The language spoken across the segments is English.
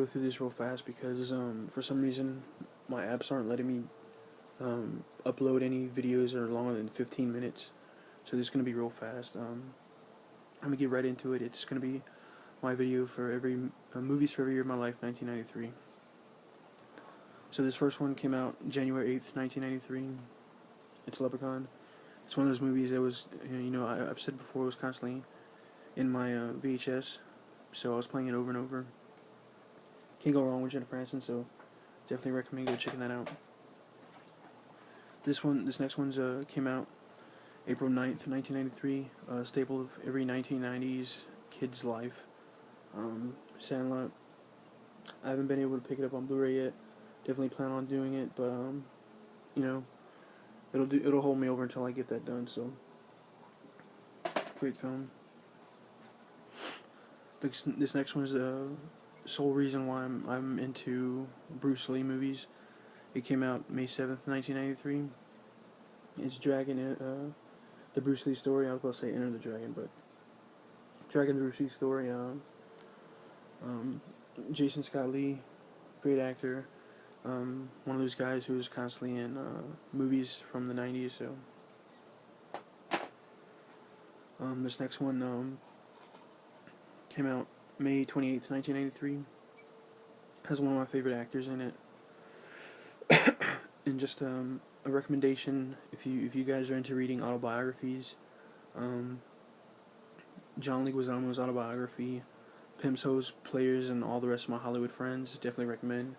through this real fast because for some reason my apps aren't letting me upload any videos that are longer than 15 minutes. So this is going to be real fast. I'm going to get right into it. It's going to be my video for every movies for every year of my life, 1993. So this first one came out January 8th, 1993. It's Leprechaun. It's one of those movies that was, I've said before, it was constantly in my VHS. So I was playing it over and over. Can't go wrong with Jennifer Aniston, so definitely recommend go checking that out. This next one's came out April 9th, 1993. Staple of every 1990s kid's life. Sandlot. I haven't been able to pick it up on Blu-ray yet. Definitely plan on doing it, but it'll hold me over until I get that done. So great film. This next one is the sole reason why I'm into Bruce Lee movies. It came out May 7th, 1993. It's Dragon, the Bruce Lee story. I was about to say Enter the Dragon, but Dragon, the Bruce Lee story. Jason Scott Lee, great actor. One of those guys who was constantly in movies from the 90s. So this next one came out May 28th, 1993. Has one of my favorite actors in it. And just a recommendation if you guys are into reading autobiographies. John Leguizamo's autobiography, Pimps, Hoes, Players, and All the Rest of My Hollywood Friends, definitely recommend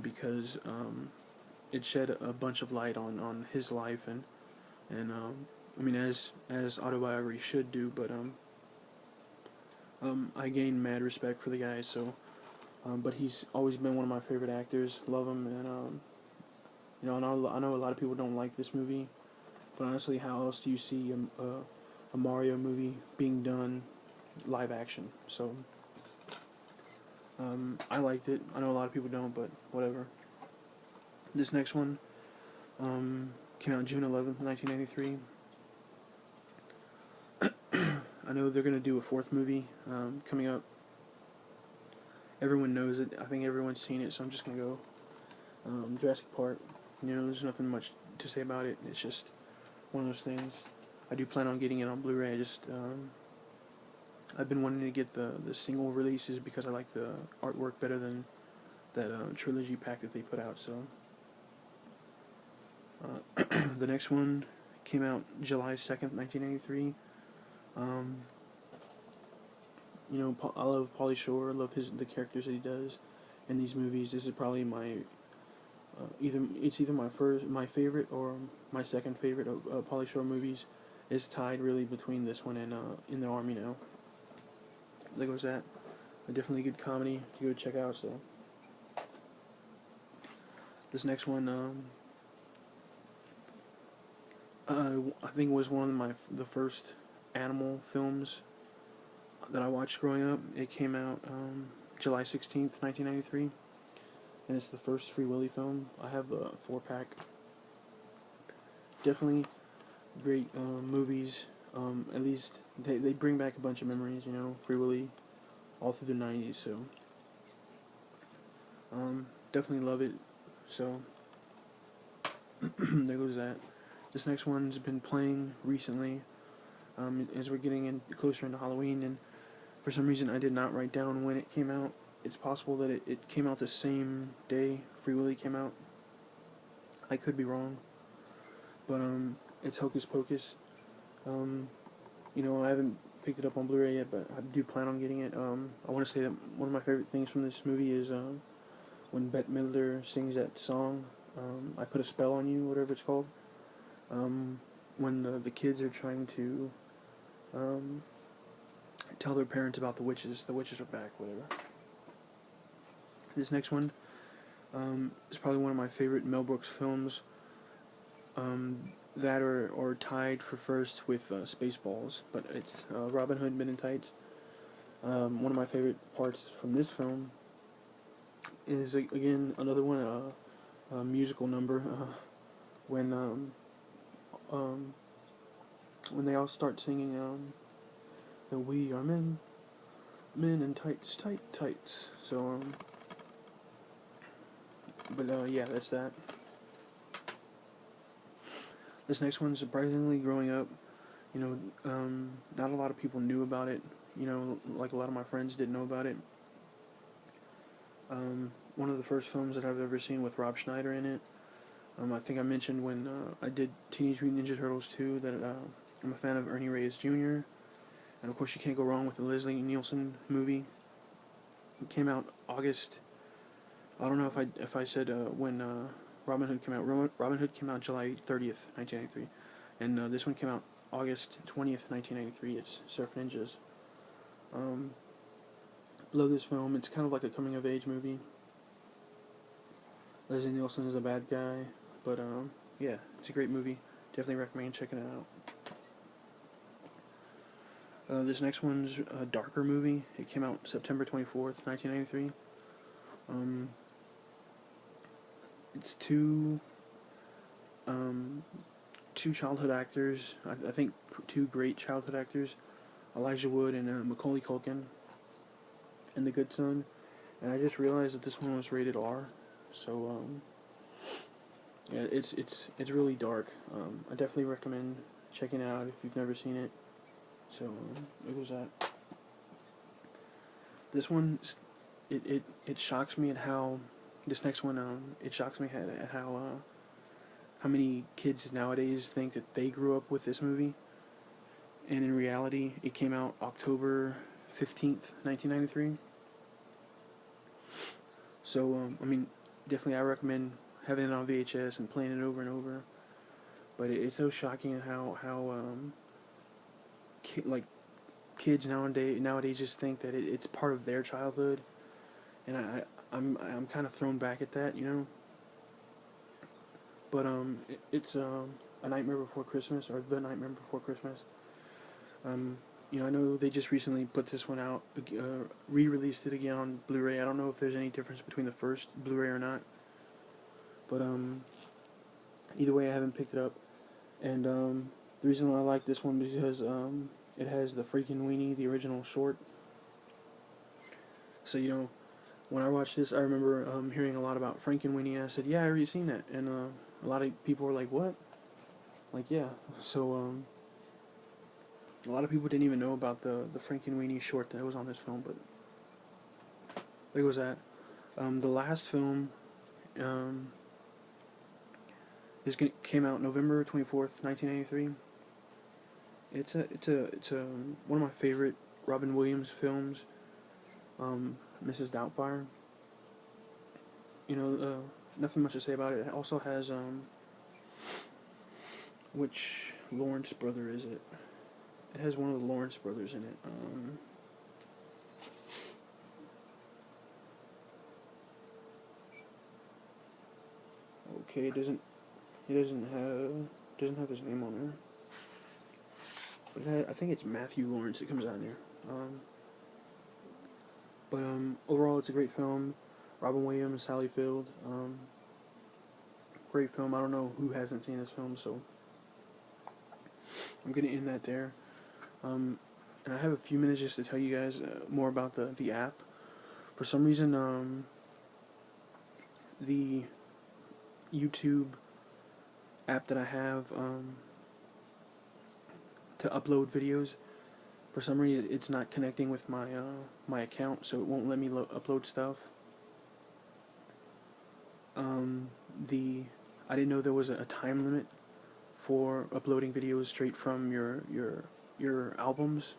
because it shed a bunch of light on his life and I mean as autobiography should do, but I gained mad respect for the guy. So but he's always been one of my favorite actors. Love him, and I know a lot of people don't like this movie, but honestly, how else do you see a Mario movie being done live action? So I liked it. I know a lot of people don't, but whatever. This next one came out June 11th, 1993. I know they're going to do a fourth movie coming up. Everyone knows it. I think everyone's seen it, so I'm just going to go. Jurassic Park. There's nothing much to say about it. It's just one of those things. I do plan on getting it on Blu-ray. I've been wanting to get the single releases because I like the artwork better than that trilogy pack that they put out. So the next one came out July 2nd, 1983. I love Pauly Shore. I love the characters that he does in these movies. This is probably my either my favorite or my second favorite of Pauly Shore movies. It's tied really between this one and In the Army Now. There goes that. A definitely good comedy to go check out. So this next one, I think was one of the first animal films that I watched growing up. It came out July 16th, 1993, and it's the first Free Willy film. I have a 4-pack. Definitely great movies. At least they bring back a bunch of memories, Free Willy, all through the 90s, so definitely love it. So there goes that. This next one's been playing recently as we're getting closer into Halloween, and for some reason I did not write down when it came out. It's possible that it came out the same day Free Willy came out. I could be wrong, but it's Hocus Pocus. I haven't picked it up on Blu-ray yet, but I do plan on getting it. I want to say that one of my favorite things from this movie is when Bette Midler sings that song, I Put a Spell on You, whatever it's called. When the kids are trying to tell their parents about the witches are back, whatever. This next one is probably one of my favorite Mel Brooks films. That or tied for first with Spaceballs, but it's Robin Hood Men in Tights. One of my favorite parts from this film is again another one, a musical number when they all start singing that we are men in tights. So But yeah, that's that. This next one, surprisingly, growing up, you know, not a lot of people knew about it. You know, like a lot of my friends didn't know about it. One of the first films that I've ever seen with Rob Schneider in it. I think I mentioned when I did Teenage Mutant Ninja Turtles 2 that I'm a fan of Ernie Reyes Jr. And of course, you can't go wrong with the Leslie Nielsen movie. It came out August. I don't know if I said when Robin Hood came out. Robin Hood came out July 30th, 1993, and this one came out August 20th, 1993. It's Surf Ninjas. Love this film. It's kind of like a coming of age movie. Leslie Nielsen is a bad guy, but yeah, it's a great movie. Definitely recommend checking it out. This next one's a darker movie. It came out September 24th, 1993. It's two childhood actors. I think two great childhood actors, Elijah Wood and Macaulay Culkin, in The Good Son. And I just realized that this one was rated R. So yeah, it's really dark. I definitely recommend checking it out if you've never seen it. So it was that. This one, it shocks me at how this next one it shocks me at how many kids nowadays think that they grew up with this movie, and in reality, it came out October 15th, 1993. So I mean, definitely I recommend having it on VHS and playing it over and over. But it's so shocking at how kids nowadays just think that it's part of their childhood, and I'm kind of thrown back at that, you know. But it's A Nightmare Before Christmas, or The Nightmare Before Christmas. You know, I know they just recently put this one out, re-released it again on Blu-ray. I don't know if there's any difference between the first Blu-ray or not, but either way, I haven't picked it up. And the reason why I like this one is because it has the Freakin' Weenie, the original short. So, you know, when I watched this, I remember hearing a lot about Frank and Weenie, and I said, yeah, I already seen that. And a lot of people were like, what? Like, yeah. So, a lot of people didn't even know about the Frank and Weenie short that was on this film, but there was that. The last film came out November 24th, 1983. It's one of my favorite Robin Williams films, Mrs. Doubtfire. You know, nothing much to say about it. It also has, which Lawrence brother is it? It has one of the Lawrence brothers in it. Okay, it doesn't have his name on there. But I think it's Matthew Lawrence that comes out in there. But overall, it's a great film. Robin Williams, Sally Field. Great film. I don't know who hasn't seen this film, so I'm gonna end that there. And I have a few minutes just to tell you guys more about the app. For some reason, the YouTube app that I have to upload videos, for some reason it's not connecting with my my account, so it won't let me upload stuff. I didn't know there was a time limit for uploading videos straight from your albums.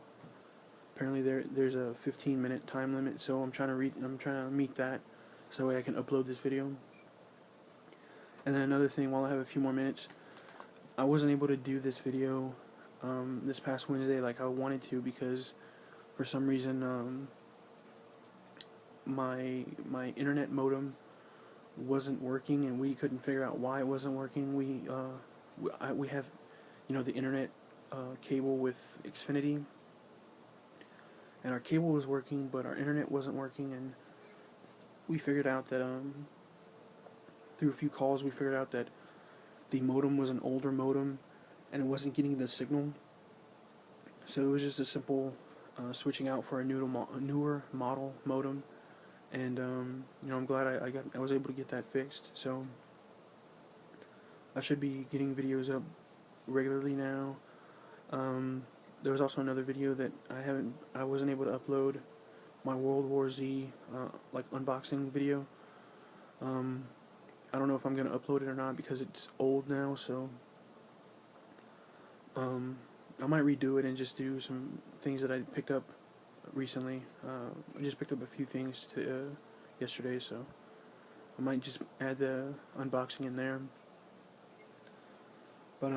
Apparently there's a 15-minute time limit, so I'm trying to meet that so I can upload this video. And then another thing, while I have a few more minutes, I wasn't able to do this video this past Wednesday like I wanted to, because for some reason my internet modem wasn't working, and we couldn't figure out why it wasn't working. We have, you know, the internet cable with Xfinity, and our cable was working, but our internet wasn't working, and we figured out that through a few calls we figured out that the modem was an older modem and it wasn't getting the signal. So it was just a simple switching out for a newer model modem, and you know, I'm glad I was able to get that fixed. So I should be getting videos up regularly now. There was also another video that I wasn't able to upload, my World War Z like unboxing video. I don't know if I'm gonna upload it or not because it's old now, so I might redo it and just do some things that I picked up recently. I just picked up a few things yesterday, so I might just add the unboxing in there. But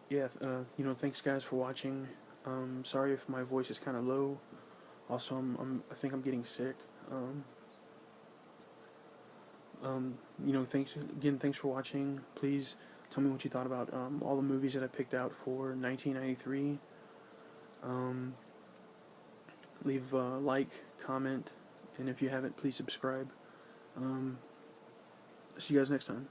yeah, you know, thanks guys for watching. Sorry if my voice is kind of low. Also, I think I'm getting sick. You know, thanks for watching. Please tell me what you thought about all the movies that I picked out for 1993. Leave a like, comment, and if you haven't, please subscribe. See you guys next time.